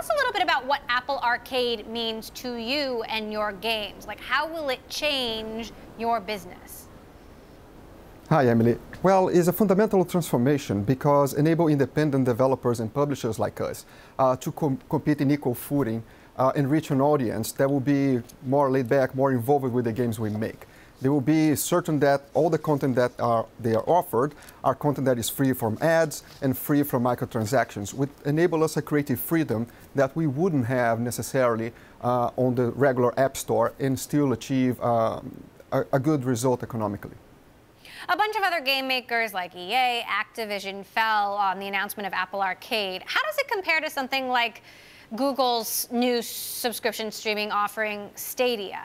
us a little bit about what Apple Arcade means to you and your games. Like, how will it change your business? Hi, Emily. Well, it's a fundamental transformation because enable independent developers and publishers like us to compete in equal footing and reach an audience that will be more laid back, more involved with the games we make. They will be certain that all the content that they are offered are content that is free from ads and free from microtransactions, which enable us a creative freedom that we wouldn't have necessarily on the regular App Store and still achieve a good result economically. A bunch of other game makers like EA, Activision fell on the announcement of Apple Arcade. How does it compare to something like Google's new subscription streaming offering, Stadia?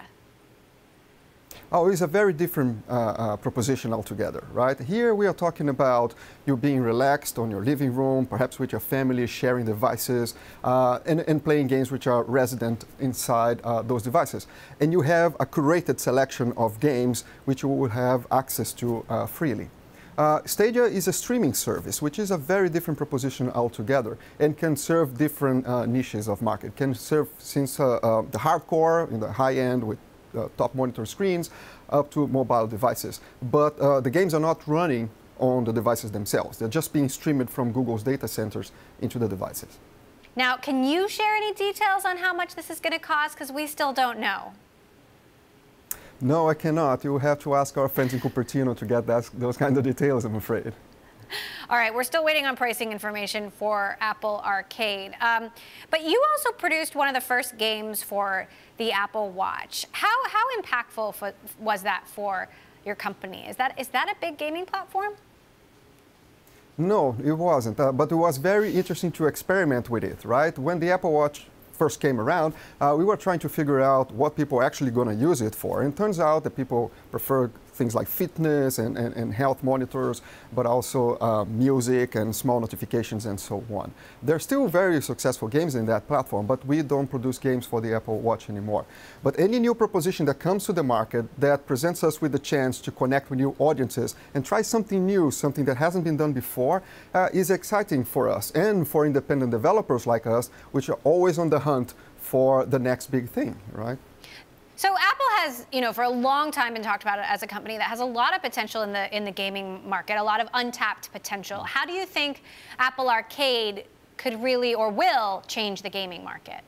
Oh, it's a very different proposition altogether, right? Here we are talking about you being relaxed on your living room, perhaps with your family, sharing devices, and playing games which are resident inside those devices. And you have a curated selection of games which you will have access to freely. Stadia is a streaming service, which is a very different proposition altogether and can serve different niches of market. Can serve since the hardcore, in the high end with top monitor screens, up to mobile devices. But the games are not running on the devices themselves. They're just being streamed from Google's data centers into the devices. Now, can you share any details on how much this is going to cost? Because we still don't know. No, I cannot. You will have to ask our friends in Cupertino to get those kind of details, I'm afraid. All right, we're still waiting on pricing information for Apple Arcade. But you also produced one of the first games for the Apple Watch. How impactful was that for your company? Is that a big gaming platform? No, it wasn't. But it was very interesting to experiment with it, right? When the Apple Watch first came around, we were trying to figure out what people are actually going to use it for. And it turns out that people prefer things like fitness and health monitors, but also music and small notifications and so on. There are still very successful games in that platform, but we don't produce games for the Apple Watch anymore. But any new proposition that comes to the market that presents us with the chance to connect with new audiences and try something new, something that hasn't been done before, is exciting for us and for independent developers like us, which are always on the hunt for the next big thing, right? So Apple has, for a long time been talked about it as a company that has a lot of potential in the gaming market, a lot of untapped potential. How do you think Apple Arcade could really or will change the gaming market?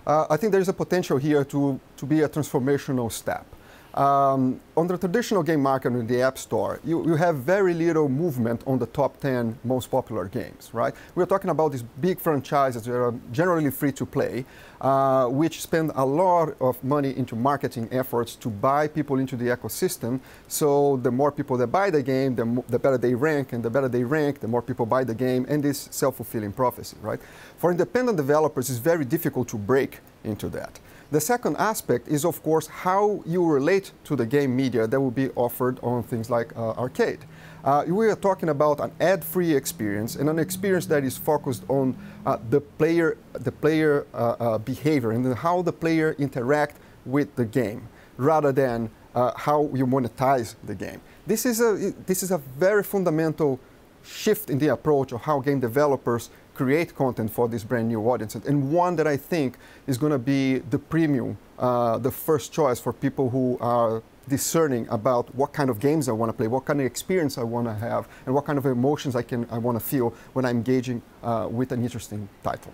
I think there's a potential here to be a transformational step. On the traditional game market in the App Store, you have very little movement on the top 10 most popular games, right? We're talking about these big franchises that are generally free to play, which spend a lot of money into marketing efforts to buy people into the ecosystem. So the more people that buy the game, the better they rank, and the better they rank, the more people buy the game, and this self-fulfilling prophecy, right? For independent developers, it's very difficult to break into that. The second aspect is, of course, how you relate to the game media that will be offered on things like Arcade. We are talking about an ad-free experience and an experience that is focused on the player behavior and how the player interact with the game, rather than how you monetize the game. This is a very fundamental shift in the approach of how game developers create content for this brand new audience, and one that I think is going to be the premium, the first choice for people who are discerning about what kind of games I want to play, what kind of experience I want to have, and what kind of emotions I want to feel when I'm engaging with an interesting title.